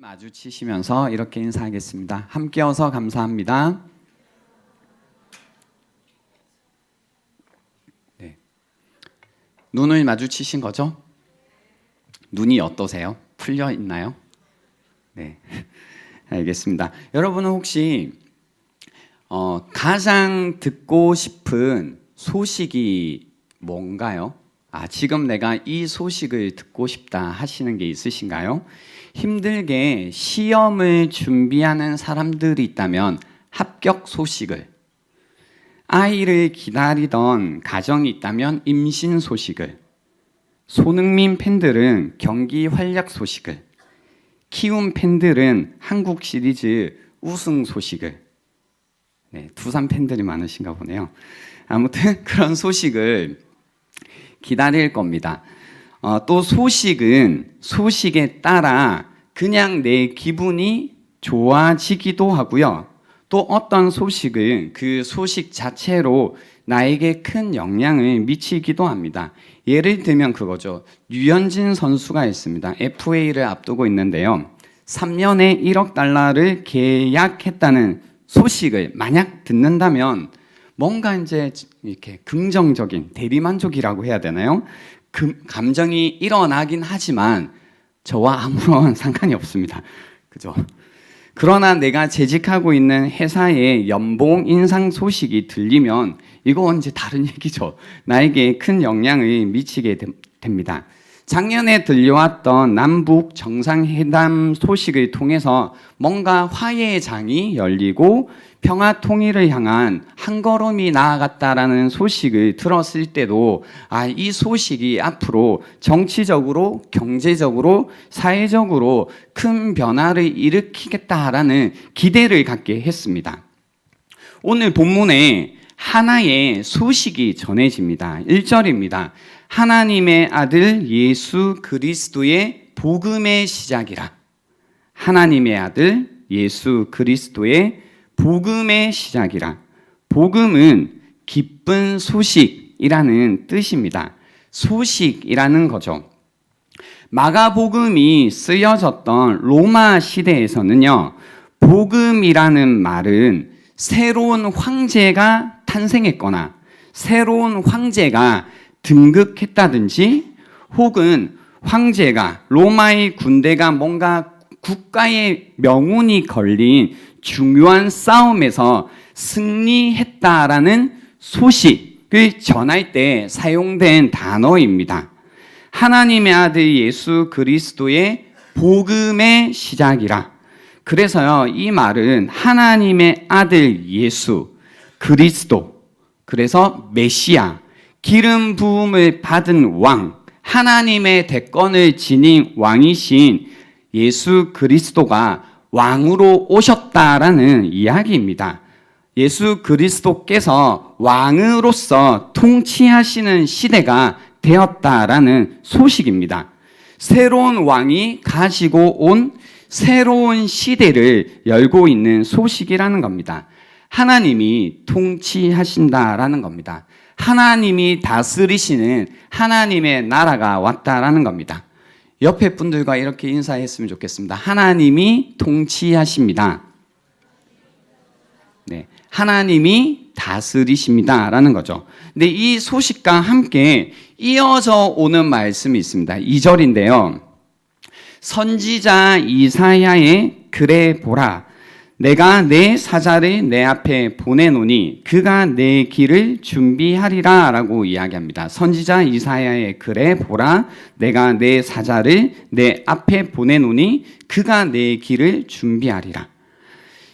마주치시면서 이렇게 인사하겠습니다. 함께 어서 감사합니다. 네. 눈을 마주치신 거죠? 눈이 어떠세요? 풀려 있나요? 네. 알겠습니다. 여러분은 혹시 가장 듣고 싶은 소식이 뭔가요? 지금 내가 이 소식을 듣고 싶다 하시는 게 있으신가요? 힘들게 시험을 준비하는 사람들이 있다면 합격 소식을, 아이를 기다리던 가정이 있다면 임신 소식을, 손흥민 팬들은 경기 활약 소식을, 키움 팬들은 한국 시리즈 우승 소식을, 네, 두산 팬들이 많으신가 보네요. 아무튼 그런 소식을 기다릴 겁니다. 또 소식은 소식에 따라 그냥 내 기분이 좋아지기도 하고요. 또 어떤 소식은 그 소식 자체로 나에게 큰 영향을 미치기도 합니다. 예를 들면 그거죠. 류현진 선수가 있습니다. FA를 앞두고 있는데요. 3년에 1억 달러를 계약했다는 소식을 만약 듣는다면 뭔가 이제 이렇게 긍정적인 대리만족이라고 해야 되나요? 감정이 일어나긴 하지만 저와 아무런 상관이 없습니다. 그죠? 그러나 내가 재직하고 있는 회사의 연봉 인상 소식이 들리면 이건 이제 다른 얘기죠. 나에게 큰 영향을 미치게 됩니다. 작년에 들려왔던 남북 정상회담 소식을 통해서 뭔가 화해의 장이 열리고 평화 통일을 향한 한 걸음이 나아갔다라는 소식을 들었을 때도 이 소식이 앞으로 정치적으로, 경제적으로, 사회적으로 큰 변화를 일으키겠다라는 기대를 갖게 했습니다. 오늘 본문에 하나의 소식이 전해집니다. 1절입니다. 하나님의 아들 예수 그리스도의 복음의 시작이라. 하나님의 아들 예수 그리스도의 복음의 시작이라. 복음은 기쁜 소식이라는 뜻입니다. 소식이라는 거죠. 마가복음이 쓰여졌던 로마 시대에서는요, 복음이라는 말은 새로운 황제가 탄생했거나 새로운 황제가 등극했다든지 혹은 황제가, 로마의 군대가 뭔가 국가의 명운이 걸린 중요한 싸움에서 승리했다라는 소식을 전할 때 사용된 단어입니다. 하나님의 아들 예수 그리스도의 복음의 시작이라. 그래서요, 이 말은 하나님의 아들 예수 그리스도, 그래서 메시아, 기름 부음을 받은 왕, 하나님의 대권을 지닌 왕이신 예수 그리스도가 왕으로 오셨다라는 이야기입니다. 예수 그리스도께서 왕으로서 통치하시는 시대가 되었다라는 소식입니다. 새로운 왕이 가지고 온 새로운 시대를 열고 있는 소식이라는 겁니다. 하나님이 통치하신다라는 겁니다. 하나님이 다스리시는 하나님의 나라가 왔다라는 겁니다. 옆에 분들과 이렇게 인사했으면 좋겠습니다. 하나님이 통치하십니다. 네, 하나님이 다스리십니다라는 거죠. 근데 이 소식과 함께 이어져 오는 말씀이 있습니다. 2절인데요. 선지자 이사야의 글에 보라. 내가 내 사자를 내 앞에 보내노니 그가 내 길을 준비하리라 라고 이야기합니다. 선지자 이사야의 글에 보라. 내가 내 사자를 내 앞에 보내노니 그가 내 길을 준비하리라.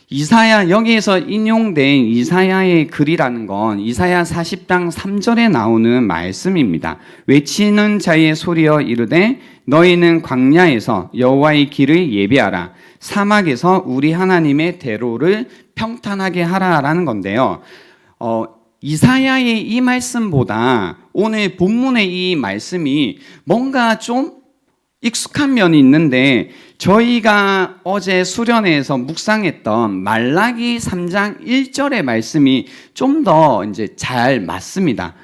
이사야, 여기에서 인용된 이사야의 글이라는 건 이사야 40장 3절에 나오는 말씀입니다. 외치는 자의 소리여 이르되 너희는 광야에서 여호와의 길을 예비하라. 사막에서 우리 하나님의 대로를 평탄하게 하라라는 건데요. 이사야의 이 말씀보다 오늘 본문의 이 말씀이 뭔가 좀 익숙한 면이 있는데 저희가 어제 수련회에서 묵상했던 말라기 3장 1절의 말씀이 좀 더 이제 잘 맞습니다.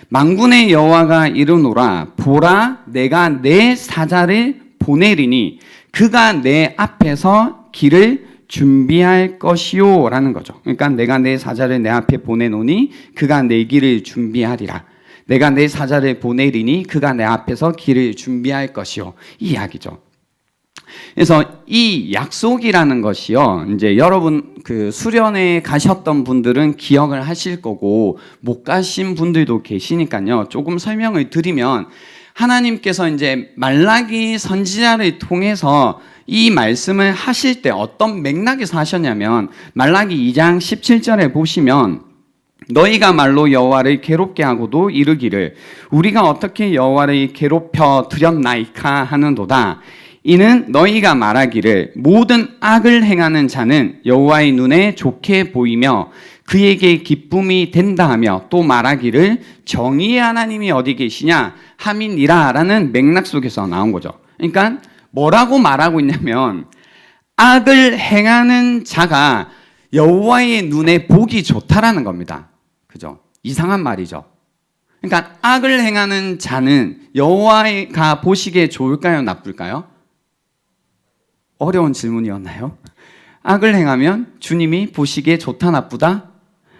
만군의 여호와가 이르노라 보라 내가 내 사자를 보내리니 그가 내 앞에서 길을 준비할 것이요 라는 거죠. 그러니까 내가 내 사자를 내 앞에 보내노니 그가 내 길을 준비하리라. 내가 내 사자를 보내리니 그가 내 앞에서 길을 준비할 것이요. 이 이야기죠. 그래서 이 약속이라는 것이요, 이제 여러분 그 수련회 가셨던 분들은 기억을 하실 거고 못 가신 분들도 계시니까요. 조금 설명을 드리면 하나님께서 이제 말라기 선지자를 통해서 이 말씀을 하실 때 어떤 맥락에서 하셨냐면 말라기 2장 17절에 보시면 너희가 말로 여호와를 괴롭게 하고도 이르기를 우리가 어떻게 여호와를 괴롭혀 드렸나이까 하는도다. 이는 너희가 말하기를 모든 악을 행하는 자는 여호와의 눈에 좋게 보이며 그에게 기쁨이 된다 하며 또 말하기를 정의의 하나님이 어디 계시냐 함이니라 라는 맥락 속에서 나온 거죠. 그러니까 뭐라고 말하고 있냐면 악을 행하는 자가 여호와의 눈에 보기 좋다라는 겁니다. 그죠? 이상한 말이죠. 그러니까 악을 행하는 자는 여호와가 보시기에 좋을까요? 나쁠까요? 어려운 질문이었나요? 악을 행하면 주님이 보시기에 좋다 나쁘다?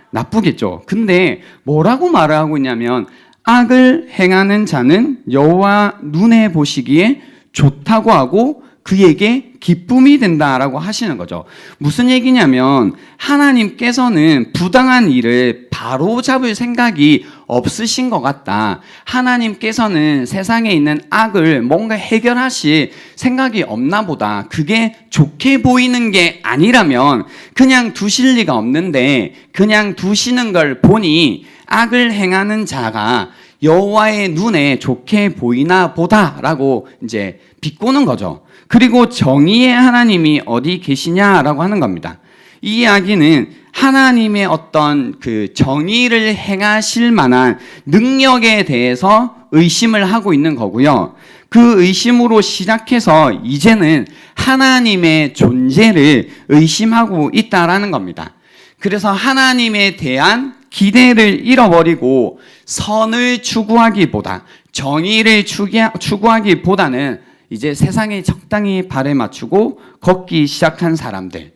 나쁘겠죠. 근데 뭐라고 말을 하고 있냐면 악을 행하는 자는 여호와 눈에 보시기에 좋다고 하고 그에게 기쁨이 된다라고 하시는 거죠. 무슨 얘기냐면 하나님께서는 부당한 일을 바로잡을 생각이 없으신 것 같다. 하나님께서는 세상에 있는 악을 뭔가 해결하실 생각이 없나 보다. 그게 좋게 보이는 게 아니라면 그냥 두실 리가 없는데 그냥 두시는 걸 보니 악을 행하는 자가 여호와의 눈에 좋게 보이나 보다라고 이제 비꼬는 거죠. 그리고 정의의 하나님이 어디 계시냐라고 하는 겁니다. 이 이야기는 하나님의 어떤 그 정의를 행하실 만한 능력에 대해서 의심을 하고 있는 거고요. 그 의심으로 시작해서 이제는 하나님의 존재를 의심하고 있다라는 겁니다. 그래서 하나님에 대한 기대를 잃어버리고 선을 추구하기보다 정의를 추구하기보다는 이제 세상에 적당히 발을 맞추고 걷기 시작한 사람들,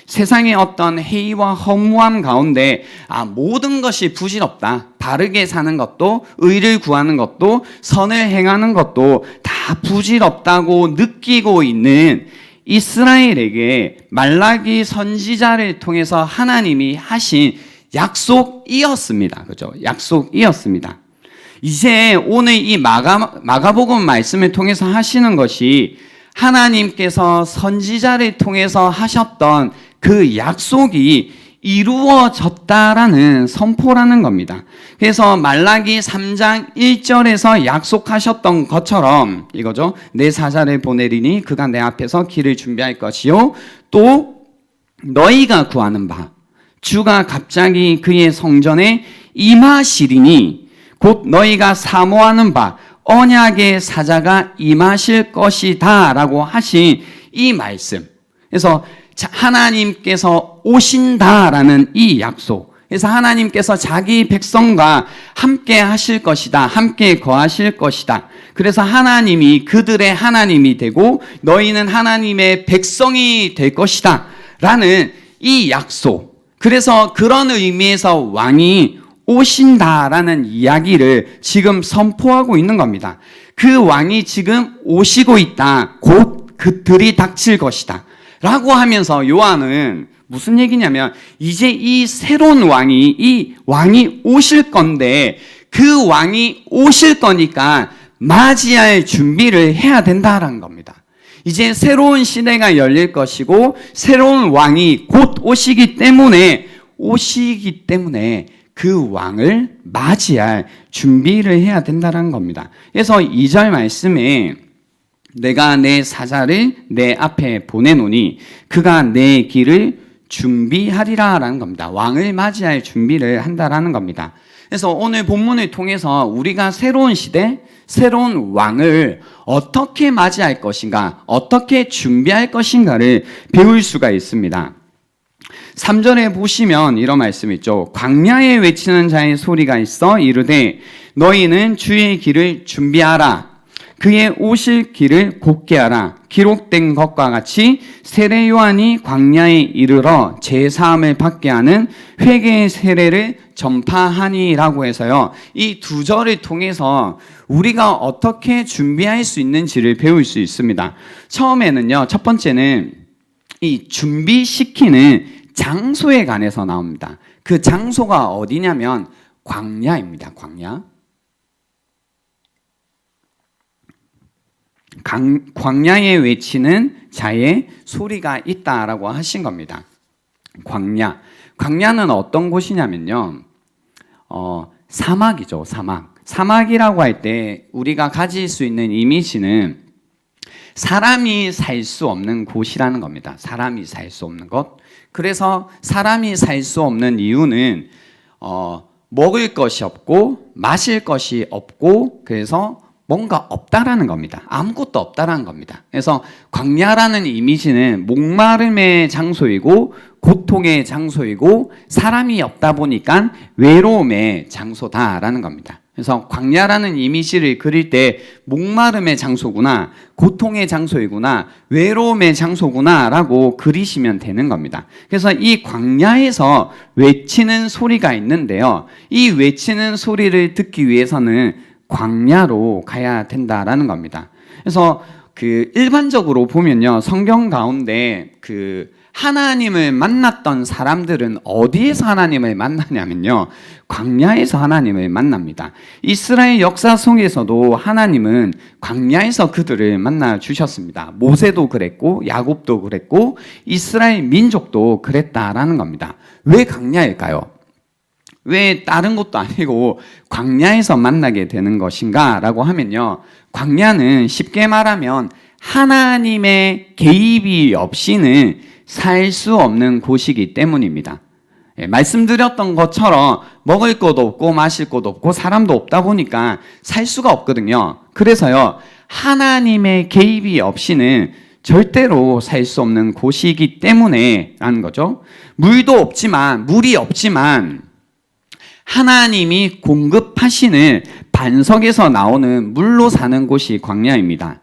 세상의 어떤 해이와 허무함 가운데 모든 것이 부질없다. 바르게 사는 것도 의를 구하는 것도 선을 행하는 것도 다 부질없다고 느끼고 있는 이스라엘에게 말라기 선지자를 통해서 하나님이 하신 약속이었습니다. 그죠? 약속이었습니다. 이제 오늘 이 마가복음 말씀을 통해서 하시는 것이 하나님께서 선지자를 통해서 하셨던 그 약속이 이루어졌다라는 선포라는 겁니다. 그래서 말라기 3장 1절에서 약속하셨던 것처럼 이거죠. 내 사자를 보내리니 그가 내 앞에서 길을 준비할 것이요 또 너희가 구하는 바 주가 갑자기 그의 성전에 임하시리니 곧 너희가 사모하는 바 언약의 사자가 임하실 것이다 라고 하신 이 말씀. 그래서 하나님께서 오신다라는 이 약속. 그래서 하나님께서 자기 백성과 함께 하실 것이다. 함께 거하실 것이다. 그래서 하나님이 그들의 하나님이 되고 너희는 하나님의 백성이 될 것이다. 라는 이 약속. 그래서 그런 의미에서 왕이 오신다라는 이야기를 지금 선포하고 있는 겁니다. 그 왕이 지금 오시고 있다. 곧 그들이 닥칠 것이다. 라고 하면서 요한은 무슨 얘기냐면 이제 이 새로운 이 왕이 오실 건데 그 왕이 오실 거니까 맞이할 준비를 해야 된다라는 겁니다. 이제 새로운 시대가 열릴 것이고 새로운 왕이 곧 오시기 때문에 그 왕을 맞이할 준비를 해야 된다는 겁니다. 그래서 2절 말씀에 내가 내 사자를 내 앞에 보내노니 그가 내 길을 준비하리라 라는 겁니다. 왕을 맞이할 준비를 한다라는 겁니다. 그래서 오늘 본문을 통해서 우리가 새로운 시대, 새로운 왕을 어떻게 맞이할 것인가, 어떻게 준비할 것인가를 배울 수가 있습니다. 3절에 보시면 이런 말씀이 있죠. 광야에 외치는 자의 소리가 있어 이르되 너희는 주의 길을 준비하라. 그의 오실 길을 곧게 하라. 기록된 것과 같이 세례 요한이 광야에 이르러 제사함을 받게 하는 회개의 세례를 전파하니라고 해서요. 이 두 절을 통해서 우리가 어떻게 준비할 수 있는지를 배울 수 있습니다. 처음에는요. 첫 번째는 이 준비시키는 장소에 관해서 나옵니다. 그 장소가 어디냐면 광야입니다. 광야. 광야에 외치는 자의 소리가 있다라고 하신 겁니다. 광야. 광야는 어떤 곳이냐면요. 사막이죠. 사막. 사막이라고 할 때 우리가 가질 수 있는 이미지는 사람이 살 수 없는 곳이라는 겁니다. 사람이 살 수 없는 곳. 그래서 사람이 살 수 없는 이유는 먹을 것이 없고 마실 것이 없고 그래서 뭔가 없다라는 겁니다. 아무것도 없다라는 겁니다. 그래서 광야라는 이미지는 목마름의 장소이고 고통의 장소이고 사람이 없다 보니까 외로움의 장소다라는 겁니다. 그래서 광야라는 이미지를 그릴 때 목마름의 장소구나, 고통의 장소이구나, 외로움의 장소구나 라고 그리시면 되는 겁니다. 그래서 이 광야에서 외치는 소리가 있는데요. 이 외치는 소리를 듣기 위해서는 광야로 가야 된다라는 겁니다. 그래서 일반적으로 보면요. 성경 가운데 하나님을 만났던 사람들은 어디에서 하나님을 만나냐면요. 광야에서 하나님을 만납니다. 이스라엘 역사 속에서도 하나님은 광야에서 그들을 만나 주셨습니다. 모세도 그랬고 야곱도 그랬고 이스라엘 민족도 그랬다라는 겁니다. 왜 광야일까요? 왜 다른 것도 아니고 광야에서 만나게 되는 것인가 라고 하면요. 광야는 쉽게 말하면 하나님의 개입이 없이는 살 수 없는 곳이기 때문입니다. 말씀드렸던 것처럼 먹을 것도 없고 마실 것도 없고 사람도 없다 보니까 살 수가 없거든요. 그래서요. 하나님의 개입이 없이는 절대로 살 수 없는 곳이기 때문에 라는 거죠. 물이 없지만 하나님이 공급하시는 반석에서 나오는 물로 사는 곳이 광야입니다.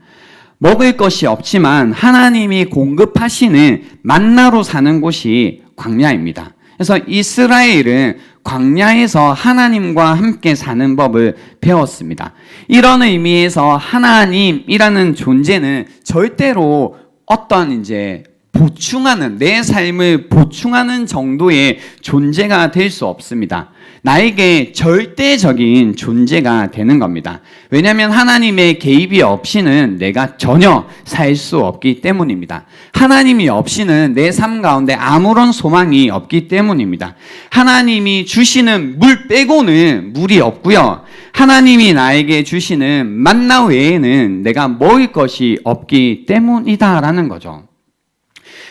먹을 것이 없지만 하나님이 공급하시는 만나로 사는 곳이 광야입니다. 그래서 이스라엘은 광야에서 하나님과 함께 사는 법을 배웠습니다. 이런 의미에서 하나님이라는 존재는 절대로 어떤 보충하는, 내 삶을 보충하는 정도의 존재가 될 수 없습니다. 나에게 절대적인 존재가 되는 겁니다. 왜냐하면 하나님의 개입이 없이는 내가 전혀 살 수 없기 때문입니다. 하나님이 없이는 내 삶 가운데 아무런 소망이 없기 때문입니다. 하나님이 주시는 물 빼고는 물이 없고요. 하나님이 나에게 주시는 만나 외에는 내가 먹을 것이 없기 때문이다라는 거죠.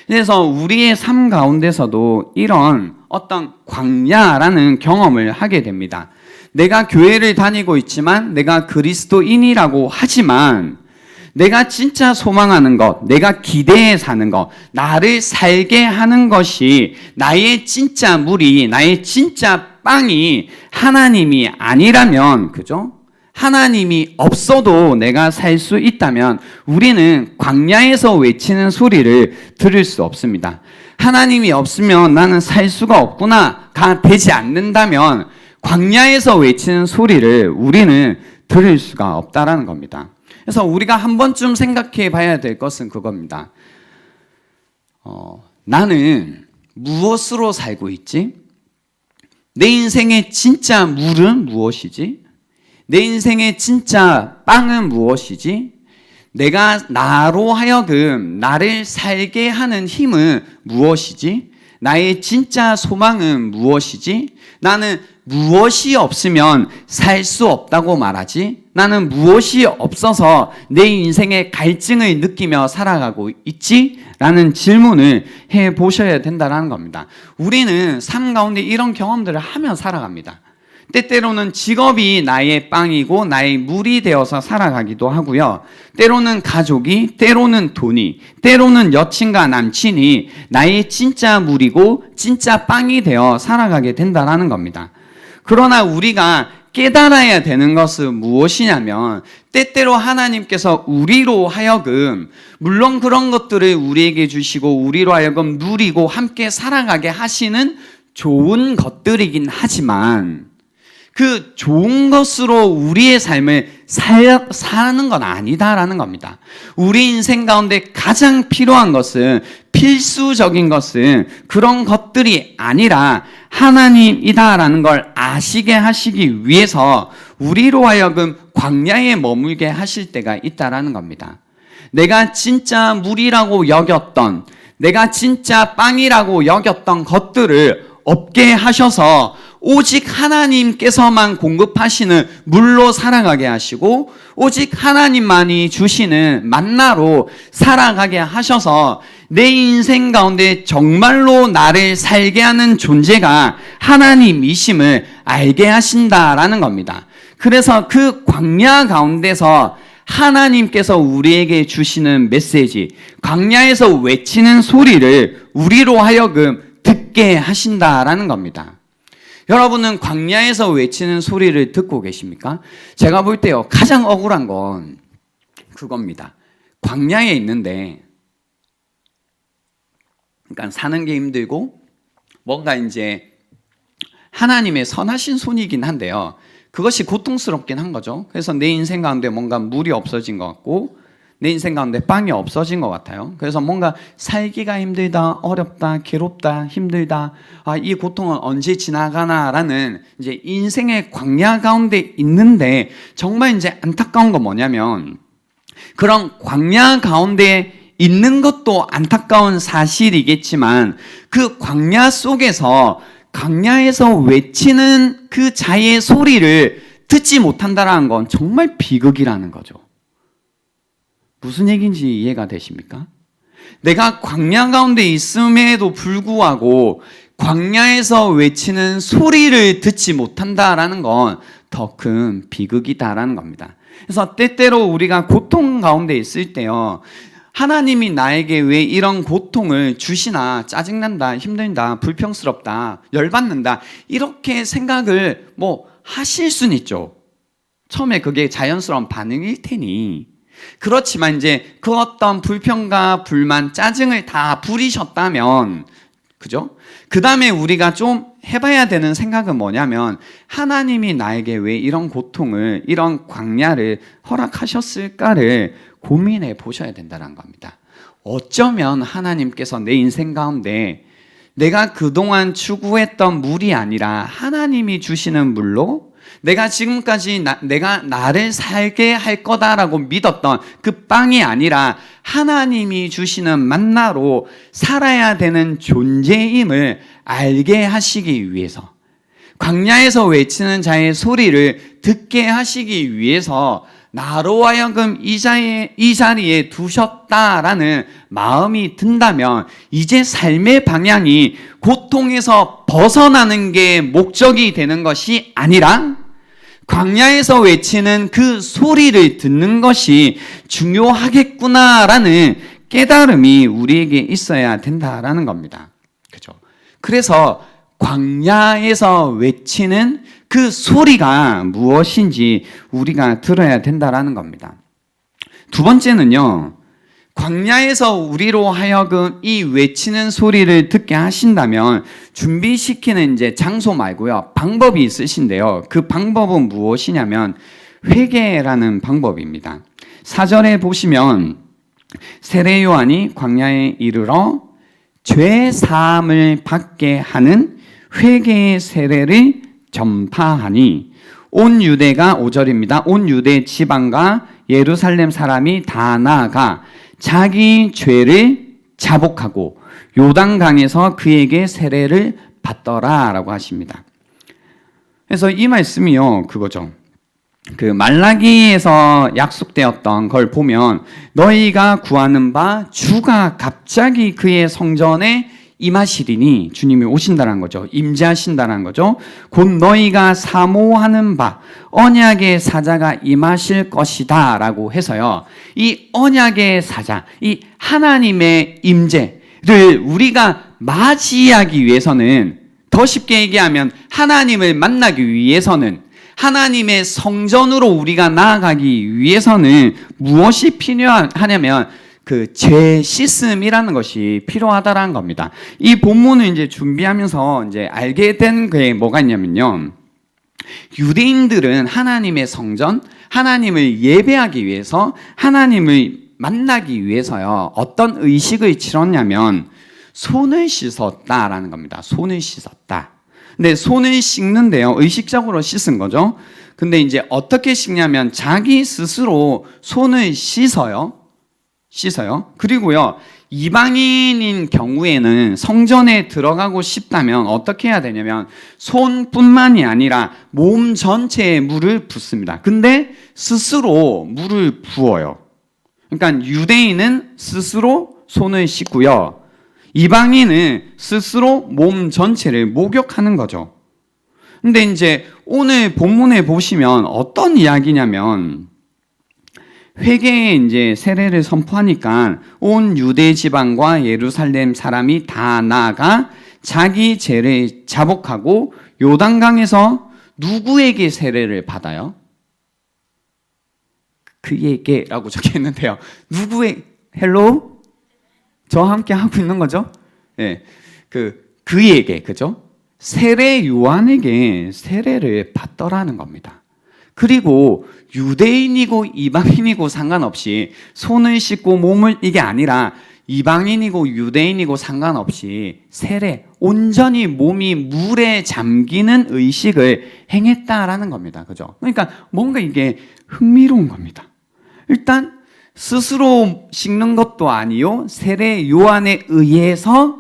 그래서 우리의 삶 가운데서도 이런 어떤 광야라는 경험을 하게 됩니다. 내가 교회를 다니고 있지만 내가 그리스도인이라고 하지만 내가 진짜 소망하는 것, 내가 기대해 사는 것, 나를 살게 하는 것이 나의 진짜 물이, 나의 진짜 빵이 하나님이 아니라면, 그죠? 하나님이 없어도 내가 살 수 있다면 우리는 광야에서 외치는 소리를 들을 수 없습니다. 하나님이 없으면 나는 살 수가 없구나가 되지 않는다면 광야에서 외치는 소리를 우리는 들을 수가 없다라는 겁니다. 그래서 우리가 한 번쯤 생각해 봐야 될 것은 그겁니다. 나는 무엇으로 살고 있지? 내 인생의 진짜 물은 무엇이지? 내 인생의 진짜 빵은 무엇이지? 내가 나로 하여금 나를 살게 하는 힘은 무엇이지? 나의 진짜 소망은 무엇이지? 나는 무엇이 없으면 살 수 없다고 말하지? 나는 무엇이 없어서 내 인생의 갈증을 느끼며 살아가고 있지? 라는 질문을 해보셔야 된다는 겁니다. 우리는 삶 가운데 이런 경험들을 하며 살아갑니다. 때때로는 직업이 나의 빵이고 나의 물이 되어서 살아가기도 하고요. 때로는 가족이, 때로는 돈이, 때로는 여친과 남친이 나의 진짜 물이고 진짜 빵이 되어 살아가게 된다는 겁니다. 그러나 우리가 깨달아야 되는 것은 무엇이냐면 때때로 하나님께서 우리로 하여금 물론 그런 것들을 우리에게 주시고 우리로 하여금 누리고 함께 살아가게 하시는 좋은 것들이긴 하지만 그 좋은 것으로 우리의 삶을 사는 건 아니다라는 겁니다. 우리 인생 가운데 가장 필요한 것은 필수적인 것은 그런 것들이 아니라 하나님이다라는 걸 아시게 하시기 위해서 우리로 하여금 광야에 머물게 하실 때가 있다라는 겁니다. 내가 진짜 물이라고 여겼던, 내가 진짜 빵이라고 여겼던 것들을 없게 하셔서 오직 하나님께서만 공급하시는 물로 살아가게 하시고 오직 하나님만이 주시는 만나로 살아가게 하셔서 내 인생 가운데 정말로 나를 살게 하는 존재가 하나님이심을 알게 하신다라는 겁니다. 그래서 그 광야 가운데서 하나님께서 우리에게 주시는 메시지, 광야에서 외치는 소리를 우리로 하여금 듣게 하신다라는 겁니다. 여러분은 광야에서 외치는 소리를 듣고 계십니까? 제가 볼 때요, 가장 억울한 건 그겁니다. 광야에 있는데, 그러니까 사는 게 힘들고, 뭔가 이제 하나님의 선하신 손이긴 한데요, 그것이 고통스럽긴 한 거죠. 그래서 내 인생 가운데 뭔가 물이 없어진 것 같고, 내 인생 가운데 빵이 없어진 것 같아요. 그래서 뭔가 살기가 힘들다, 어렵다, 괴롭다, 힘들다, 이 고통은 언제 지나가나라는 이제 인생의 광야 가운데 있는데 정말 이제 안타까운 건 뭐냐면 그런 광야 가운데 있는 것도 안타까운 사실이겠지만 그 광야 속에서 광야에서 외치는 그 자의 소리를 듣지 못한다는 건 정말 비극이라는 거죠. 무슨 얘기인지 이해가 되십니까? 내가 광야 가운데 있음에도 불구하고 광야에서 외치는 소리를 듣지 못한다라는 건 더 큰 비극이다라는 겁니다. 그래서 때때로 우리가 고통 가운데 있을 때요, 하나님이 나에게 왜 이런 고통을 주시나, 짜증난다, 힘들다, 불평스럽다, 열받는다, 이렇게 생각을 하실 수는 있죠. 처음에 그게 자연스러운 반응일 테니. 그렇지만 이제 그 어떤 불평과 불만, 짜증을 다 부리셨다면, 그죠? 그 다음에 우리가 좀 해봐야 되는 생각은 뭐냐면 하나님이 나에게 왜 이런 고통을, 이런 광야를 허락하셨을까를 고민해 보셔야 된다는 겁니다. 어쩌면 하나님께서 내 인생 가운데 내가 그동안 추구했던 물이 아니라 하나님이 주시는 물로 내가 지금까지 내가 나를 살게 할 거다라고 믿었던 그 빵이 아니라 하나님이 주시는 만나로 살아야 되는 존재임을 알게 하시기 위해서, 광야에서 외치는 자의 소리를 듣게 하시기 위해서 나로 하여금 이 자리에 두셨다라는 마음이 든다면 이제 삶의 방향이 고통에서 벗어나는 게 목적이 되는 것이 아니라 광야에서 외치는 그 소리를 듣는 것이 중요하겠구나라는 깨달음이 우리에게 있어야 된다라는 겁니다. 그죠? 그래서 광야에서 외치는 그 소리가 무엇인지 우리가 들어야 된다라는 겁니다. 두 번째는요, 광야에서 우리로 하여금 이 외치는 소리를 듣게 하신다면 준비시키는 이제 장소 말고요, 방법이 있으신데요. 그 방법은 무엇이냐면 회개라는 방법입니다. 4절에 보시면 세례 요한이 광야에 이르러 죄 사함을 받게 하는 회개의 세례를 전파하니 온 유대가, 5절입니다. 온 유대 지방과 예루살렘 사람이 다 나아가 자기 죄를 자복하고 요단강에서 그에게 세례를 받더라라고 하십니다. 그래서 이 말씀이요, 그거죠. 그 말라기에서 약속되었던 걸 보면 너희가 구하는 바 주가 갑자기 그의 성전에 임하시리니, 주님이 오신다는 거죠. 임재하신다는 거죠. 곧 너희가 사모하는 바 언약의 사자가 임하실 것이다 라고 해서요, 이 언약의 사자, 이 하나님의 임재를 우리가 맞이하기 위해서는, 더 쉽게 얘기하면 하나님을 만나기 위해서는, 하나님의 성전으로 우리가 나아가기 위해서는 무엇이 필요하냐면 그 죄 씻음이라는 것이 필요하다라는 겁니다. 이 본문을 이제 준비하면서 이제 알게 된 게 뭐가 있냐면요. 유대인들은 하나님의 성전, 하나님을 예배하기 위해서, 하나님을 만나기 위해서요, 어떤 의식을 치렀냐면 손을 씻었다라는 겁니다. 손을 씻었다. 근데 손을 씻는데요, 의식적으로 씻은 거죠. 근데 이제 어떻게 씻냐면 자기 스스로 손을 씻어요. 그리고요, 이방인인 경우에는 성전에 들어가고 싶다면 어떻게 해야 되냐면 손뿐만이 아니라 몸 전체에 물을 붓습니다. 근데 스스로 물을 부어요. 그러니까 유대인은 스스로 손을 씻고요, 이방인은 스스로 몸 전체를 목욕하는 거죠. 근데 이제 오늘 본문에 보시면 어떤 이야기냐면, 회개에 이제 세례를 선포하니까 온 유대 지방과 예루살렘 사람이 다 나아가 자기 죄를 자복하고 요단강에서 누구에게 세례를 받아요? 그에게라고 적혀 있는데요. 누구의 헬로? 저와 함께 하고 있는 거죠? 예. 그에게, 그죠? 세례 요한에게 세례를 받더라는 겁니다. 그리고 유대인이고 이방인이고 상관없이 손을 씻고 몸을, 이게 아니라 이방인이고 유대인이고 상관없이 세례, 온전히 몸이 물에 잠기는 의식을 행했다라는 겁니다. 그죠? 그러니까 뭔가 이게 흥미로운 겁니다. 일단 스스로 씻는 것도 아니요, 세례 요한에 의해서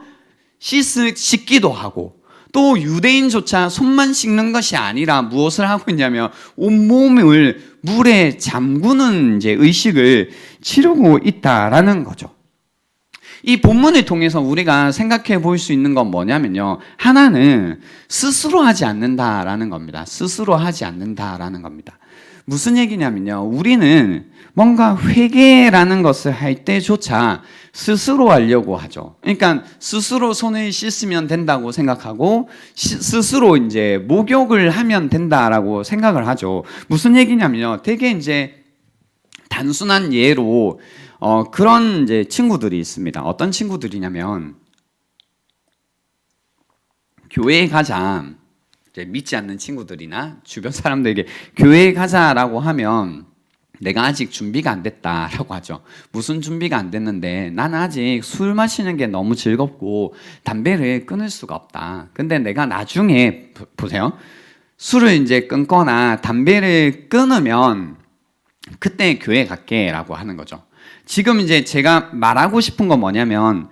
씻기도 하고, 또 유대인조차 손만 씻는 것이 아니라 무엇을 하고 있냐면 온몸을 물에 잠그는 이제 의식을 치르고 있다라는 거죠. 이 본문을 통해서 우리가 생각해 볼 수 있는 건 뭐냐면요, 하나는 스스로 하지 않는다라는 겁니다. 스스로 하지 않는다라는 겁니다. 무슨 얘기냐면요, 우리는 뭔가 회개라는 것을 할 때조차 스스로 하려고 하죠. 그러니까 스스로 손을 씻으면 된다고 생각하고 스스로 이제 목욕을 하면 된다라고 생각을 하죠. 무슨 얘기냐면요, 되게 이제 단순한 예로 그런 이제 친구들이 있습니다. 어떤 친구들이냐면, 교회에 가자, 이제 믿지 않는 친구들이나 주변 사람들에게 교회에 가자라고 하면 내가 아직 준비가 안 됐다라고 하죠. 무슨 준비가 안 됐는데, 나는 아직 술 마시는 게 너무 즐겁고 담배를 끊을 수가 없다. 근데 내가 나중에, 보세요, 술을 이제 끊거나 담배를 끊으면 그때 교회 갈게 라고 하는 거죠. 지금 이제 제가 말하고 싶은 건 뭐냐면,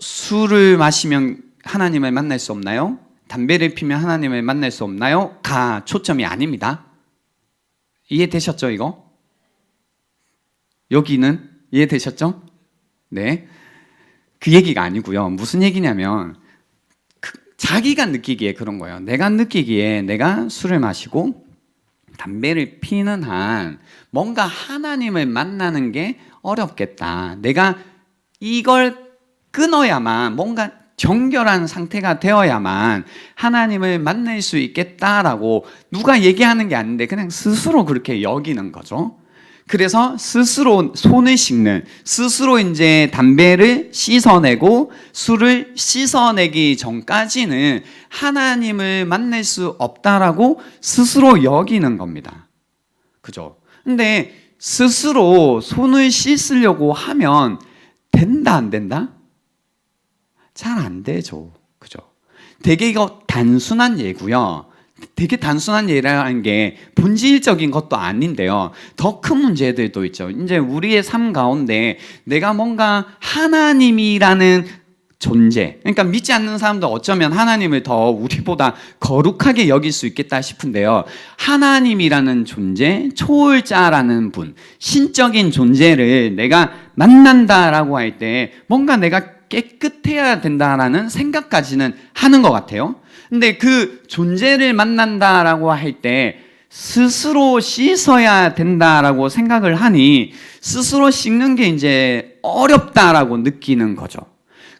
술을 마시면 하나님을 만날 수 없나요? 담배를 피면 하나님을 만날 수 없나요? 가 초점이 아닙니다. 이해되셨죠, 이거? 여기는 이해되셨죠? 네. 그 얘기가 아니고요. 무슨 얘기냐면, 자기가 느끼기에 그런 거예요. 내가 느끼기에 내가 술을 마시고 담배를 피는 한 뭔가 하나님을 만나는 게 어렵겠다. 내가 이걸 끊어야만, 뭔가 정결한 상태가 되어야만 하나님을 만날 수 있겠다라고 누가 얘기하는 게 아닌데 그냥 스스로 그렇게 여기는 거죠. 그래서 스스로 손을 씻는, 스스로 이제 담배를 씻어내고 술을 씻어내기 전까지는 하나님을 만날 수 없다라고 스스로 여기는 겁니다. 그죠? 근데 스스로 손을 씻으려고 하면 된다, 안 된다? 잘 안 되죠. 그죠? 되게 이거 단순한 예고요. 되게 단순한 예라는 게 본질적인 것도 아닌데요. 더 큰 문제들도 있죠. 이제 우리의 삶 가운데 내가 뭔가 하나님이라는 존재, 그러니까 믿지 않는 사람도 어쩌면 하나님을 더 우리보다 거룩하게 여길 수 있겠다 싶은데요. 하나님이라는 존재, 초월자라는 분, 신적인 존재를 내가 만난다라고 할 때 뭔가 내가 깨끗해야 된다라는 생각까지는 하는 것 같아요. 근데 그 존재를 만난다라고 할 때 스스로 씻어야 된다라고 생각을 하니 스스로 씻는 게 이제 어렵다라고 느끼는 거죠.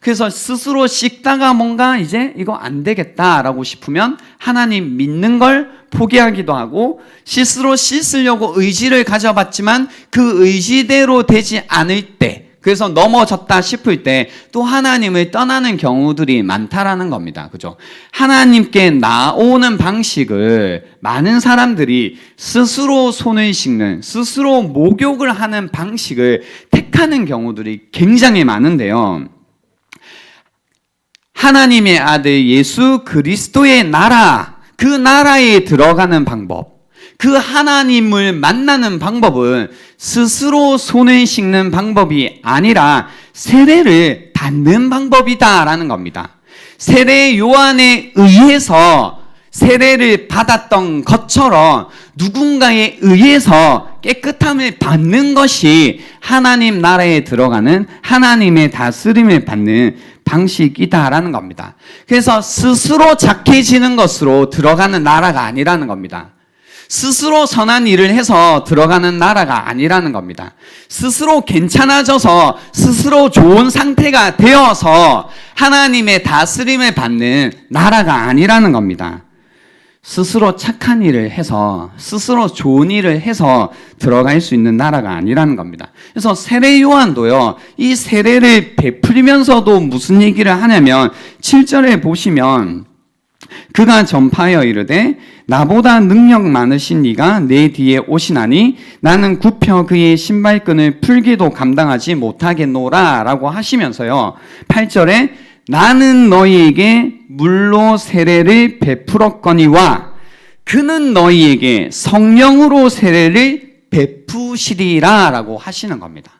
그래서 스스로 씻다가 뭔가 이제 이거 안 되겠다라고 싶으면 하나님 믿는 걸 포기하기도 하고, 스스로 씻으려고 의지를 가져봤지만 그 의지대로 되지 않을 때, 그래서 넘어졌다 싶을 때 또 하나님을 떠나는 경우들이 많다라는 겁니다. 그죠? 하나님께 나오는 방식을 많은 사람들이 스스로 손을 씻는, 스스로 목욕을 하는 방식을 택하는 경우들이 굉장히 많은데요. 하나님의 아들 예수 그리스도의 나라, 그 나라에 들어가는 방법, 그 하나님을 만나는 방법은 스스로 손을 씻는 방법이 아니라 세례를 받는 방법이다라는 겁니다. 세례 요한에 의해서 세례를 받았던 것처럼 누군가에 의해서 깨끗함을 받는 것이 하나님 나라에 들어가는, 하나님의 다스림을 받는 방식이다라는 겁니다. 그래서 스스로 착해지는 것으로 들어가는 나라가 아니라는 겁니다. 스스로 선한 일을 해서 들어가는 나라가 아니라는 겁니다. 스스로 괜찮아져서 스스로 좋은 상태가 되어서 하나님의 다스림을 받는 나라가 아니라는 겁니다. 스스로 착한 일을 해서, 스스로 좋은 일을 해서 들어갈 수 있는 나라가 아니라는 겁니다. 그래서 세례 요한도요, 이 세례를 베풀면서도 무슨 얘기를 하냐면 7절에 보시면 그가 전파하여 이르되 나보다 능력 많으신 이가 내 뒤에 오시나니 나는 굽혀 그의 신발끈을 풀기도 감당하지 못하겠노라 라고 하시면서요, 8절에 나는 너희에게 물로 세례를 베풀었거니와 그는 너희에게 성령으로 세례를 베푸시리라 라고 하시는 겁니다.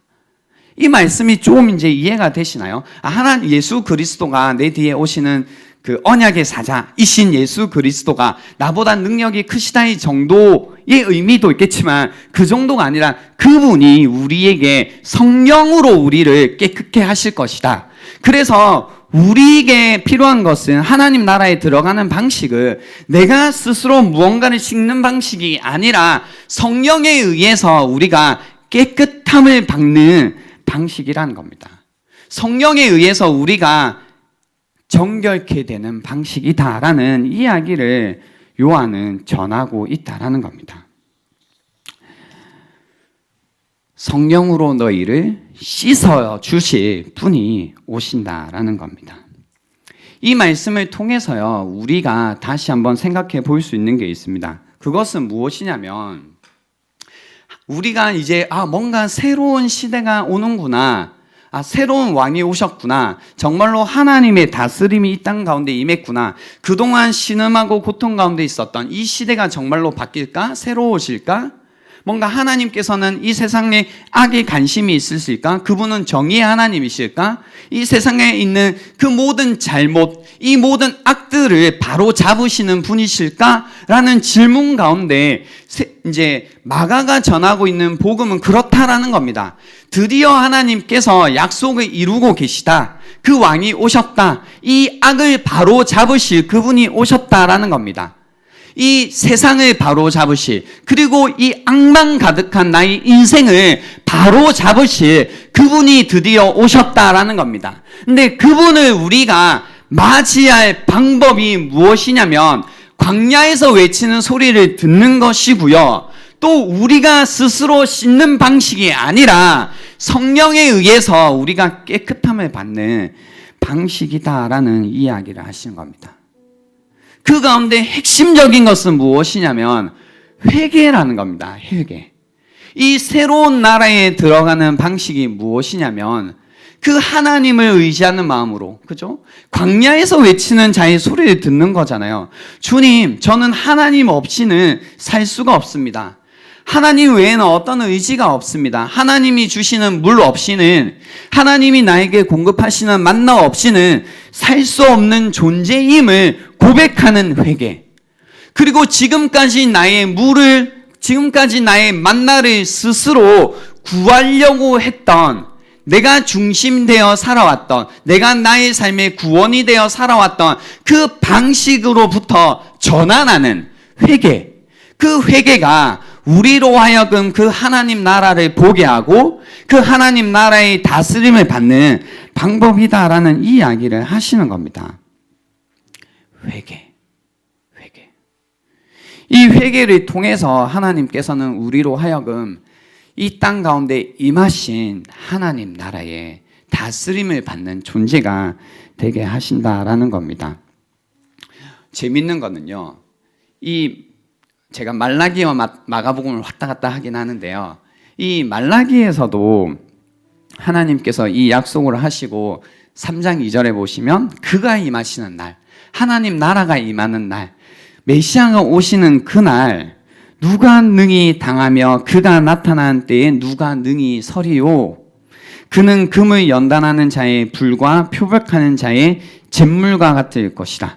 이 말씀이 좀 이제 이해가 되시나요? 하나님 예수 그리스도가 내 뒤에 오시는 그 언약의 사자이신 예수 그리스도가 나보다 능력이 크시다의 정도의 의미도 있겠지만 그 정도가 아니라 그분이 우리에게 성령으로 우리를 깨끗게 하실 것이다. 그래서 우리에게 필요한 것은 하나님 나라에 들어가는 방식을 내가 스스로 무언가를 씻는 방식이 아니라 성령에 의해서 우리가 깨끗함을 받는 방식이라는 겁니다. 성령에 의해서 우리가 정결케 되는 방식이다라는 이야기를 요한은 전하고 있다라는 겁니다. 성령으로 너희를 씻어 주실 분이 오신다라는 겁니다. 이 말씀을 통해서요, 우리가 다시 한번 생각해 볼 수 있는 게 있습니다. 그것은 무엇이냐면, 우리가 이제 뭔가 새로운 시대가 오는구나, 새로운 왕이 오셨구나, 정말로 하나님의 다스림이 이 땅 가운데 임했구나, 그동안 신음하고 고통 가운데 있었던 이 시대가 정말로 바뀔까? 새로우실까? 뭔가 하나님께서는 이 세상에 악에 관심이 있으실까? 그분은 정의의 하나님이실까? 이 세상에 있는 그 모든 잘못, 이 모든 악들을 바로 잡으시는 분이실까? 라는 질문 가운데 이제 마가가 전하고 있는 복음은 그렇다라는 겁니다. 드디어 하나님께서 약속을 이루고 계시다. 그 왕이 오셨다. 이 악을 바로 잡으실 그분이 오셨다라는 겁니다. 이 세상을 바로 잡으실, 그리고 이 악만 가득한 나의 인생을 바로 잡으실 그분이 드디어 오셨다라는 겁니다. 근데 그분을 우리가 맞이할 방법이 무엇이냐면 광야에서 외치는 소리를 듣는 것이고요, 또 우리가 스스로 씻는 방식이 아니라 성령에 의해서 우리가 깨끗함을 받는 방식이다라는 이야기를 하시는 겁니다. 그 가운데 핵심적인 것은 무엇이냐면 회개라는 겁니다. 회개. 이 새로운 나라에 들어가는 방식이 무엇이냐면 그 하나님을 의지하는 마음으로, 그죠? 광야에서 외치는 자의 소리를 듣는 거잖아요. 주님, 저는 하나님 없이는 살 수가 없습니다. 하나님 외에는 어떤 의지가 없습니다. 하나님이 주시는 물 없이는, 하나님이 나에게 공급하시는 만나 없이는 살 수 없는 존재임을 고백하는 회개. 그리고 지금까지 나의 만나를 스스로 구하려고 했던, 내가 중심되어 살아왔던, 내가 나의 삶의 구원이 되어 살아왔던 그 방식으로부터 전환하는 회개. 그 회개가 우리로 하여금 그 하나님 나라를 보게 하고 그 하나님 나라의 다스림을 받는 방법이다라는 이 이야기를 하시는 겁니다. 회개. 이 회개를 통해서 하나님께서는 우리로 하여금 이 땅 가운데 임하신 하나님 나라의 다스림을 받는 존재가 되게 하신다라는 겁니다. 재밌는 거는요, 제가 말라기와 마가복음을 왔다 갔다 하긴 하는데요, 이 말라기에서도 하나님께서 이 약속을 하시고 3장 2절에 보시면 그가 임하시는 날, 하나님 나라가 임하는 날, 메시아가 오시는 그날 누가 능히 당하며 그가 나타난 때에 누가 능히 서리요. 그는 금을 연단하는 자의 불과 표백하는 자의 잿물과 같을 것이다.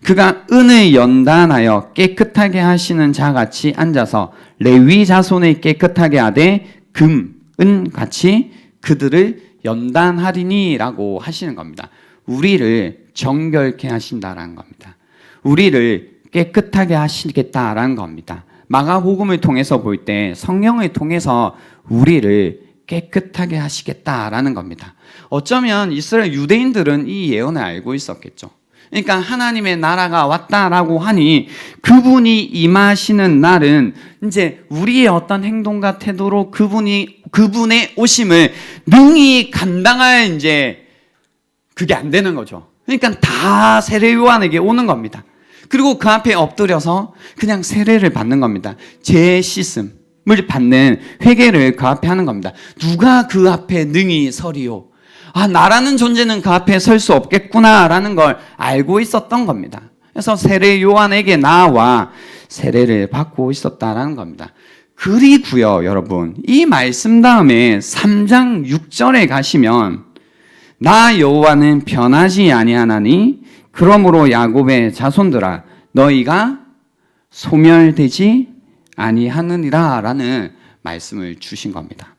그가 은을 연단하여 깨끗하게 하시는 자같이 앉아서 레위 자손을 깨끗하게 하되 금, 은 같이 그들을 연단하리니 라고 하시는 겁니다. 우리를 정결케 하신다라는 겁니다. 우리를 깨끗하게 하시겠다라는 겁니다. 마가복음을 통해서 볼 때 성령을 통해서 우리를 깨끗하게 하시겠다라는 겁니다. 어쩌면 이스라엘 유대인들은 이 예언을 알고 있었겠죠. 그러니까 하나님의 나라가 왔다라고 하니 그분이 임하시는 날은 이제 우리의 어떤 행동과 태도로 그분의 오심을 능히 감당할 이제 그게 안 되는 거죠. 그러니까 다 세례 요한에게 오는 겁니다. 그리고 그 앞에 엎드려서 그냥 세례를 받는 겁니다. 죄 씻음을 받는 회개를 그 앞에 하는 겁니다. 누가 그 앞에 능히 서리요? 아, 나라는 존재는 그 앞에 설 수 없겠구나라는 걸 알고 있었던 겁니다. 그래서 세례 요한에게 나와 세례를 받고 있었다라는 겁니다. 그리고요, 여러분, 이 말씀 다음에 3장 6절에 가시면 나 여호와는 변하지 아니하나니 그러므로 야곱의 자손들아 너희가 소멸되지 아니하느니라 라는 말씀을 주신 겁니다.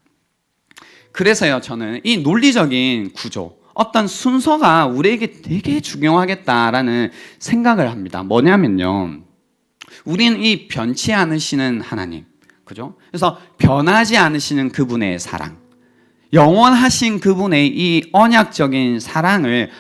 그래서요, 저는 이 논리적인 구조, 어떤 순서가 우리에게 되게 중요하겠다라는 생각을 합니다. 뭐냐면요, 우리는 이 변치 않으시는 하나님, 그죠? 그래서 변하지 않으시는 그분의 사랑, 영원하신 그분의 이 언약적인 사랑을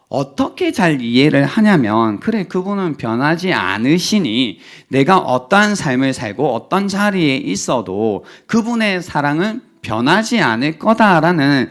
어떻게 잘 이해를 하냐면, 그래, 그분은 변하지 않으시니 내가 어떠한 삶을 살고 어떤 자리에 있어도 그분의 사랑은 변하지 않을 거다라는,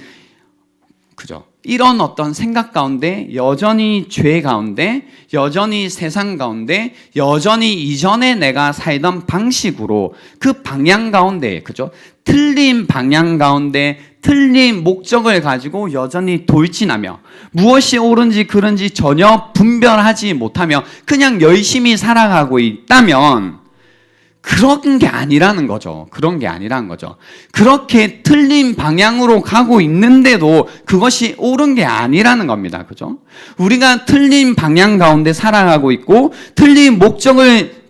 그죠? 이런 어떤 생각 가운데, 여전히 죄 가운데, 여전히 세상 가운데, 여전히 이전에 내가 살던 방식으로 그 방향 가운데, 그죠? 틀린 방향 가운데 틀린 목적을 가지고 여전히 돌진하며 무엇이 옳은지 그른지 전혀 분별하지 못하며 그냥 열심히 살아가고 있다면 그런 게 아니라는 거죠. 그런 게 아니라는 거죠. 그렇게 틀린 방향으로 가고 있는데도 그것이 옳은 게 아니라는 겁니다. 그죠? 우리가 틀린 방향 가운데 살아가고 있고 틀린 목적을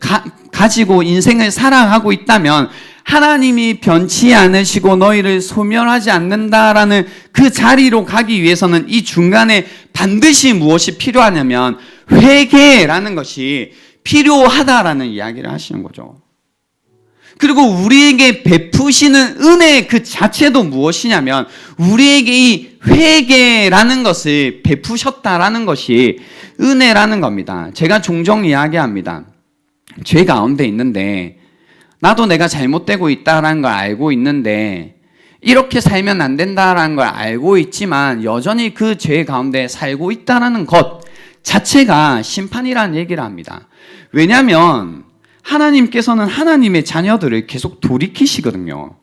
가지고 인생을 살아가고 있다면 하나님이 변치 않으시고 너희를 소멸하지 않는다라는 그 자리로 가기 위해서는 이 중간에 반드시 무엇이 필요하냐면 회개라는 것이 필요하다라는 이야기를 하시는 거죠. 그리고 우리에게 베푸시는 은혜 그 자체도 무엇이냐면 우리에게 이 회개라는 것을 베푸셨다라는 것이 은혜라는 겁니다. 제가 종종 이야기합니다. 죄 가운데 있는데 나도 내가 잘못되고 있다는 걸 알고 있는데 이렇게 살면 안 된다는 걸 알고 있지만 여전히 그 죄 가운데 살고 있다는 것 자체가 심판이라는 얘기를 합니다. 왜냐하면 하나님께서는 하나님의 자녀들을 계속 돌이키시거든요.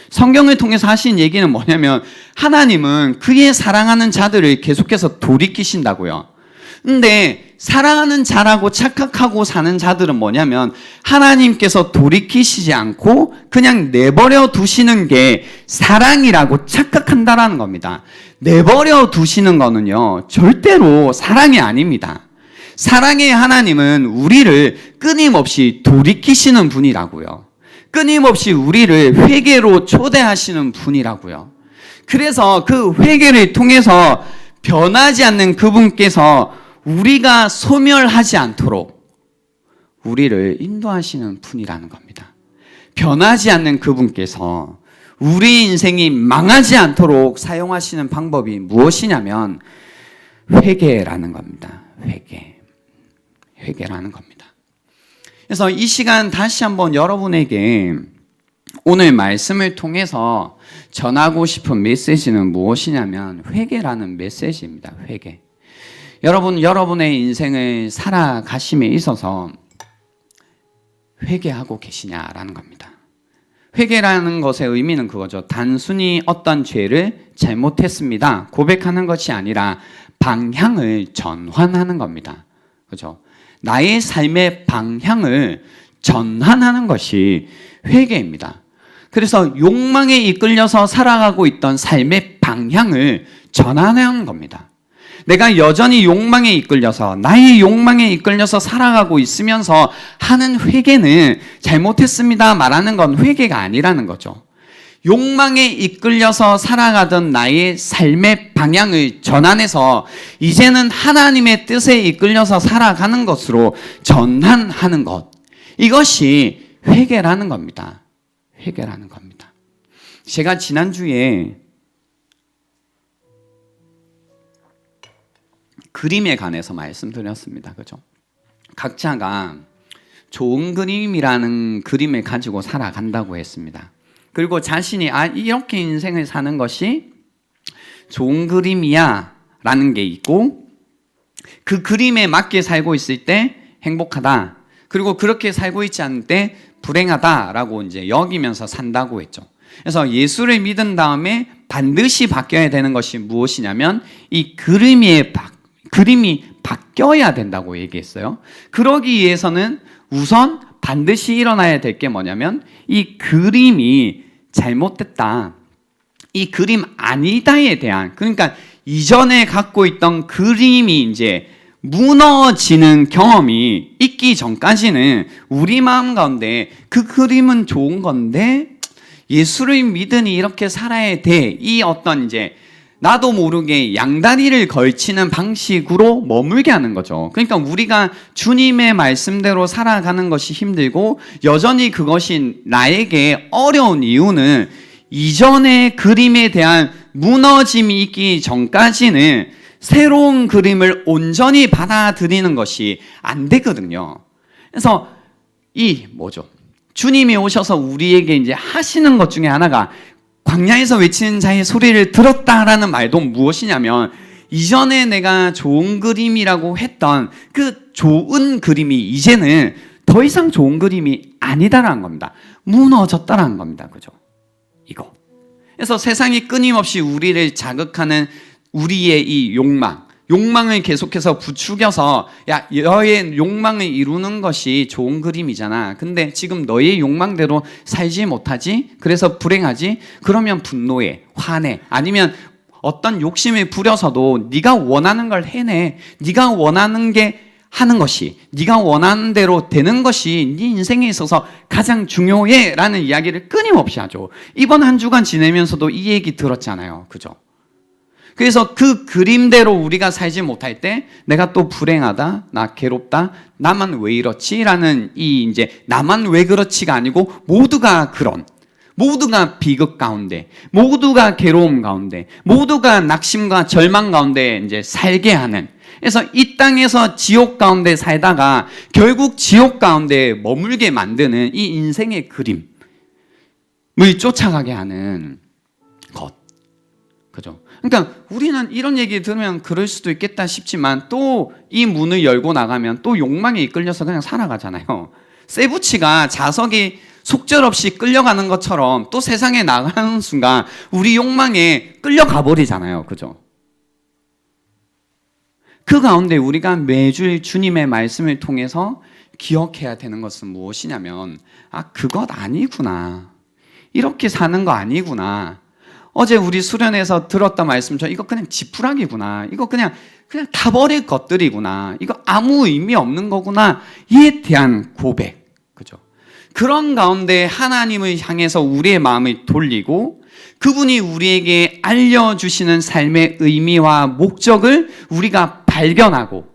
성경을 통해서 하신 얘기는 뭐냐면 하나님은 그의 사랑하는 자들을 계속해서 돌이키신다고요. 근데 사랑하는 자라고 착각하고 사는 자들은 뭐냐면 하나님께서 돌이키시지 않고 그냥 내버려 두시는 게 사랑이라고 착각한다라는 겁니다. 내버려 두시는 거는요, 절대로 사랑이 아닙니다. 사랑의 하나님은 우리를 끊임없이 돌이키시는 분이라고요. 끊임없이 우리를 회개로 초대하시는 분이라고요. 그래서 그 회개를 통해서 변하지 않는 그분께서 우리가 소멸하지 않도록 우리를 인도하시는 분이라는 겁니다. 변하지 않는 그분께서 우리 인생이 망하지 않도록 사용하시는 방법이 무엇이냐면 회개라는 겁니다. 회개라는 겁니다. 그래서 이 시간 다시 한번 여러분에게 오늘 말씀을 통해서 전하고 싶은 메시지는 무엇이냐면 회개라는 메시지입니다. 회개. 여러분의 인생을 살아가심에 있어서 회개하고 계시냐라는 겁니다. 회개라는 것의 의미는 그거죠. 단순히 어떤 죄를 잘못했습니다 고백하는 것이 아니라 방향을 전환하는 겁니다. 그렇죠? 나의 삶의 방향을 전환하는 것이 회개입니다. 그래서 욕망에 이끌려서 살아가고 있던 삶의 방향을 전환하는 겁니다. 내가 여전히 욕망에 이끌려서 나의 욕망에 이끌려서 살아가고 있으면서 하는 회개는 잘못했습니다 말하는 건 회개가 아니라는 거죠. 욕망에 이끌려서 살아가던 나의 삶의 방향을 전환해서 이제는 하나님의 뜻에 이끌려서 살아가는 것으로 전환하는 것. 이것이 회개라는 겁니다. 회개라는 겁니다. 제가 지난주에 그림에 관해서 말씀드렸습니다. 그죠? 각자가 좋은 그림이라는 그림을 가지고 살아간다고 했습니다. 그리고 자신이 이렇게 인생을 사는 것이 좋은 그림이야 라는 게 있고 그 그림에 맞게 살고 있을 때 행복하다. 그리고 그렇게 살고 있지 않을 때 불행하다라고 이제 여기면서 산다고 했죠. 그래서 예수를 믿은 다음에 반드시 바뀌어야 되는 것이 무엇이냐면 이 그림이 바뀌어야 된다고 얘기했어요. 그러기 위해서는 우선 반드시 일어나야 될 게 뭐냐면 이 그림이 잘못됐다. 이 그림 아니다에 대한, 그러니까 이전에 갖고 있던 그림이 이제 무너지는 경험이 있기 전까지는 우리 마음 가운데 그 그림은 좋은 건데 예수를 믿으니 이렇게 살아야 돼. 이 어떤 이제 나도 모르게 양다리를 걸치는 방식으로 머물게 하는 거죠. 그러니까 우리가 주님의 말씀대로 살아가는 것이 힘들고 여전히 그것이 나에게 어려운 이유는 이전의 그림에 대한 무너짐이 있기 전까지는 새로운 그림을 온전히 받아들이는 것이 안 되거든요. 그래서 주님이 오셔서 우리에게 이제 하시는 것 중에 하나가 광야에서 외치는 자의 소리를 들었다라는 말도 무엇이냐면 이전에 내가 좋은 그림이라고 했던 그 좋은 그림이 이제는 더 이상 좋은 그림이 아니다라는 겁니다. 무너졌다라는 겁니다. 그죠? 이거. 그래서 세상이 끊임없이 우리를 자극하는 우리의 이 욕망을 계속해서 부추겨서 야, 너의 욕망을 이루는 것이 좋은 그림이잖아. 근데 지금 너의 욕망대로 살지 못하지? 그래서 불행하지? 그러면 분노해, 화내. 아니면 어떤 욕심을 부려서도 네가 원하는 걸 해내. 네가 원하는 게 하는 것이, 네가 원하는 대로 되는 것이 네 인생에 있어서 가장 중요해 라는 이야기를 끊임없이 하죠. 이번 한 주간 지내면서도 이 얘기 들었잖아요. 그죠? 그래서 그 그림대로 우리가 살지 못할 때 내가 또 불행하다, 나 괴롭다, 나만 왜 이렇지? 라는 이 이제 나만 왜 그렇지가 아니고 모두가 비극 가운데, 모두가 괴로움 가운데, 모두가 낙심과 절망 가운데 이제 살게 하는. 그래서 이 땅에서 지옥 가운데 살다가 결국 지옥 가운데 머물게 만드는 이 인생의 그림을 쫓아가게 하는 것. 그죠? 그러니까 우리는 이런 얘기 들으면 그럴 수도 있겠다 싶지만 또 이 문을 열고 나가면 또 욕망에 이끌려서 그냥 살아가잖아요. 세부치가 자석이 속절없이 끌려가는 것처럼 또 세상에 나가는 순간 우리 욕망에 끌려가 버리잖아요. 그죠? 그 가운데 우리가 매주 주님의 말씀을 통해서 기억해야 되는 것은 무엇이냐면 그것 아니구나. 이렇게 사는 거 아니구나. 어제 우리 수련회에서 들었던 말씀처럼 이거 그냥 지푸라기구나. 이거 그냥 다 버릴 것들이구나. 이거 아무 의미 없는 거구나. 이에 대한 고백. 그죠? 그런 가운데 하나님을 향해서 우리의 마음을 돌리고 그분이 우리에게 알려주시는 삶의 의미와 목적을 우리가 발견하고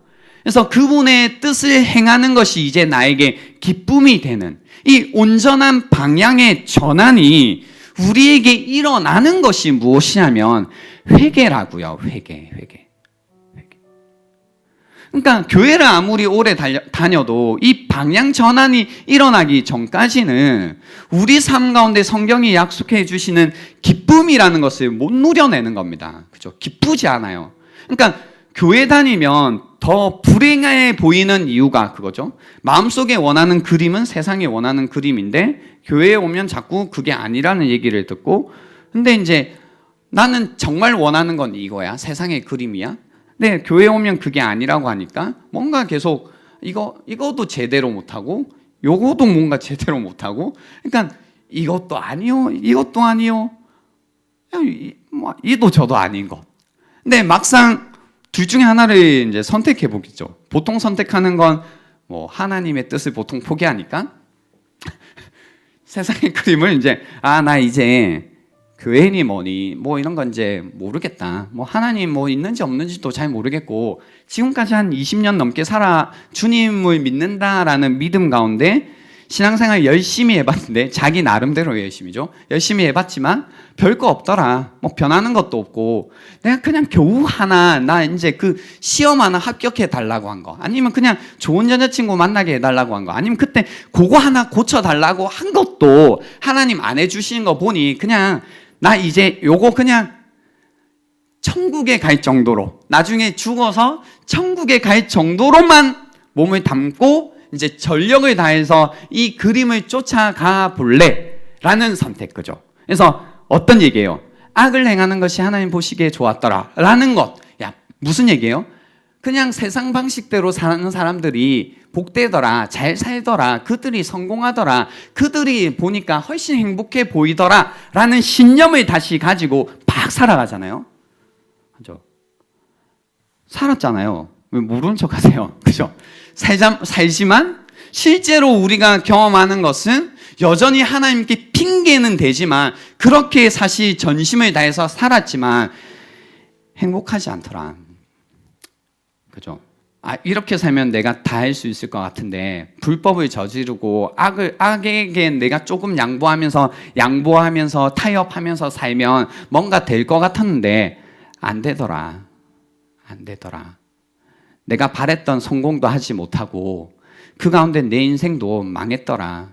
그래서 그분의 뜻을 행하는 것이 이제 나에게 기쁨이 되는 이 온전한 방향의 전환이 우리에게 일어나는 것이 무엇이냐면 회개라고요. 회개. 그러니까 교회를 아무리 오래 다녀도 이 방향 전환이 일어나기 전까지는 우리 삶 가운데 성경이 약속해 주시는 기쁨이라는 것을 못 누려내는 겁니다. 그죠? 기쁘지 않아요. 그러니까 교회 다니면 더 불행해 보이는 이유가 그거죠. 마음속에 원하는 그림은 세상에 원하는 그림인데 교회에 오면 자꾸 그게 아니라는 얘기를 듣고, 근데 이제 나는 정말 원하는 건 이거야. 세상의 그림이야. 근데 교회에 오면 그게 아니라고 하니까 뭔가 계속 이것도 제대로 못하고 요것도 뭔가 제대로 못하고, 그러니까 이것도 아니요, 이것도 아니요, 이도 저도 아닌 것. 근데 막상 둘 중에 하나를 이제 선택해 보겠죠. 보통 선택하는 건 뭐 하나님의 뜻을 보통 포기하니까 세상의 그림을 이제 나 이제 교회니 뭐니 뭐 이런 건 이제 모르겠다. 뭐 하나님 뭐 있는지 없는지도 잘 모르겠고 지금까지 한 20년 넘게 주님을 믿는다라는 믿음 가운데 신앙생활 열심히 해봤는데, 자기 나름대로 열심히죠. 열심히 해봤지만 별거 없더라. 뭐 변하는 것도 없고, 내가 그냥 겨우 나 이제 그 시험 하나 합격해 달라고 한 거, 아니면 그냥 좋은 여자친구 만나게 해달라고 한 거, 아니면 그때 그거 하나 고쳐달라고 한 것도 하나님 안 해주시는 거 보니 그냥 나 이제 요거 그냥 천국에 갈 정도로, 나중에 죽어서 천국에 갈 정도로만 몸을 담고 이제 전력을 다해서 이 그림을 쫓아가 볼래 라는 선택. 그죠? 그래서 어떤 얘기예요? 악을 행하는 것이 하나님 보시기에 좋았더라 라는 것. 야, 무슨 얘기예요? 그냥 세상 방식대로 사는 사람들이 복되더라, 잘 살더라, 그들이 성공하더라, 그들이 보니까 훨씬 행복해 보이더라 라는 신념을 다시 가지고 막 살아가잖아요. 그죠? 살았잖아요. 왜 모르는 척 하세요? 그죠? 살지만 실제로 우리가 경험하는 것은 여전히 하나님께 핑계는 되지만, 그렇게 사실 전심을 다해서 살았지만 행복하지 않더라. 그죠? 이렇게 살면 내가 다 할 수 있을 것 같은데 불법을 저지르고 악에게 내가 조금 양보하면서 타협하면서 살면 뭔가 될 것 같았는데 안 되더라. 내가 바랬던 성공도 하지 못하고 그 가운데 내 인생도 망했더라.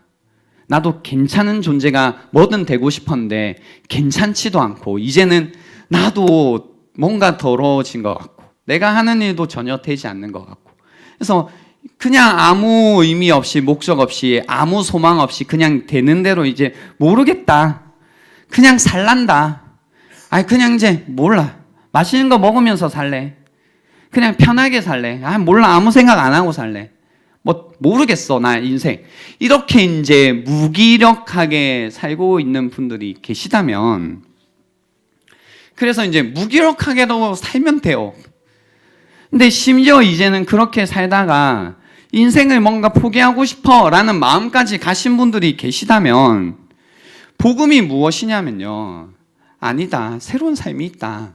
나도 괜찮은 존재가 뭐든 되고 싶었는데 괜찮지도 않고, 이제는 나도 뭔가 더러워진 것 같고 내가 하는 일도 전혀 되지 않는 것 같고, 그래서 그냥 아무 의미 없이, 목적 없이, 아무 소망 없이 그냥 되는 대로 이제 모르겠다, 그냥 살란다, 그냥 이제 몰라, 맛있는 거 먹으면서 살래, 그냥 편하게 살래, 몰라, 아무 생각 안 하고 살래, 뭐 모르겠어 나 인생, 이렇게 이제 무기력하게 살고 있는 분들이 계시다면, 그래서 이제 무기력하게도 살면 돼요. 근데 심지어 이제는 그렇게 살다가 인생을 뭔가 포기하고 싶어 라는 마음까지 가신 분들이 계시다면, 복음이 무엇이냐면요, 아니다, 새로운 삶이 있다,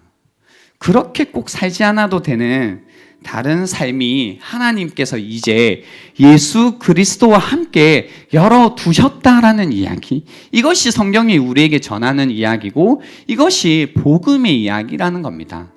그렇게 꼭 살지 않아도 되는 다른 삶이 하나님께서 이제 예수 그리스도와 함께 열어두셨다라는 이야기, 이것이 성경이 우리에게 전하는 이야기고 이것이 복음의 이야기라는 겁니다.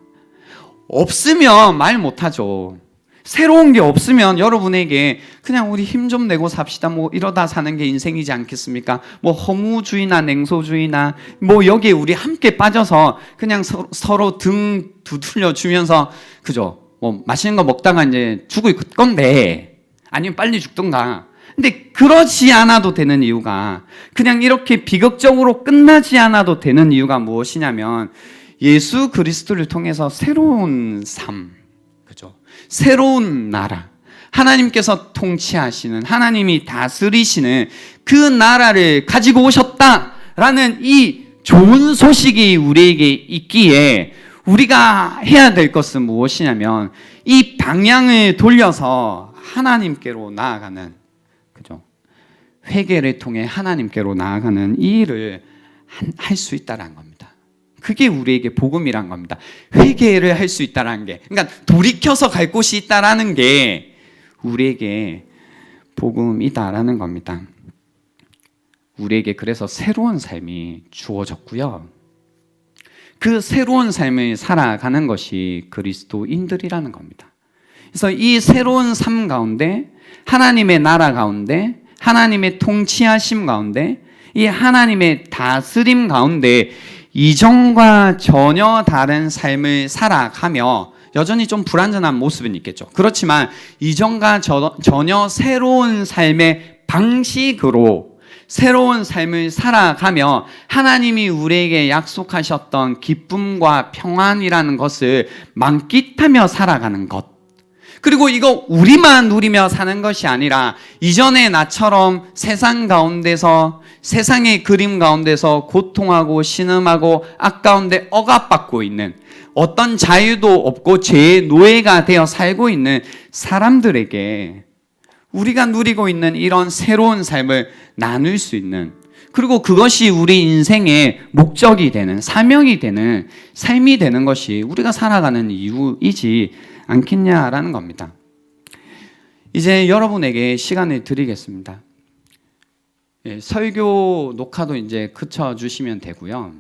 없으면 말 못하죠. 새로운 게 없으면 여러분에게 그냥 우리 힘 좀 내고 삽시다, 뭐 이러다 사는 게 인생이지 않겠습니까? 뭐 허무주의나 냉소주의나 뭐 여기에 우리 함께 빠져서 그냥 서로 등 두들려 주면서, 그죠? 뭐 맛있는 거 먹다가 이제 죽을 건데, 아니면 빨리 죽든가. 근데 그러지 않아도 되는 이유가, 그냥 이렇게 비극적으로 끝나지 않아도 되는 이유가 무엇이냐면, 예수 그리스도를 통해서 새로운 삶, 그죠? 새로운 나라, 하나님께서 통치하시는, 하나님이 다스리시는 그 나라를 가지고 오셨다라는 이 좋은 소식이 우리에게 있기에 우리가 해야 될 것은 무엇이냐면 이 방향을 돌려서 하나님께로 나아가는, 그죠? 회개를 통해 하나님께로 나아가는 이 일을 할 수 있다는 겁니다. 그게 우리에게 복음이란 겁니다. 회개를 할 수 있다는 게, 그러니까 돌이켜서 갈 곳이 있다라는 게 우리에게 복음이다라는 겁니다. 우리에게 그래서 새로운 삶이 주어졌고요. 그 새로운 삶을 살아가는 것이 그리스도인들이라는 겁니다. 그래서 이 새로운 삶 가운데, 하나님의 나라 가운데, 하나님의 통치하심 가운데, 이 하나님의 다스림 가운데 이전과 전혀 다른 삶을 살아가며 여전히 좀 불완전한 모습은 있겠죠. 그렇지만 이전과 전혀 새로운 삶의 방식으로 새로운 삶을 살아가며 하나님이 우리에게 약속하셨던 기쁨과 평안이라는 것을 만끽하며 살아가는 것. 그리고 이거 우리만 누리며 사는 것이 아니라 이전의 나처럼 세상 가운데서, 세상의 그림 가운데서 고통하고 신음하고 악가운데 억압받고 있는, 어떤 자유도 없고 죄의 노예가 되어 살고 있는 사람들에게 우리가 누리고 있는 이런 새로운 삶을 나눌 수 있는, 그리고 그것이 우리 인생의 목적이 되는, 사명이 되는 삶이 되는 것이 우리가 살아가는 이유이지 않겠냐라는 겁니다. 이제 여러분에게 시간을 드리겠습니다. 설교 녹화도 이제 그쳐 주시면 되고요.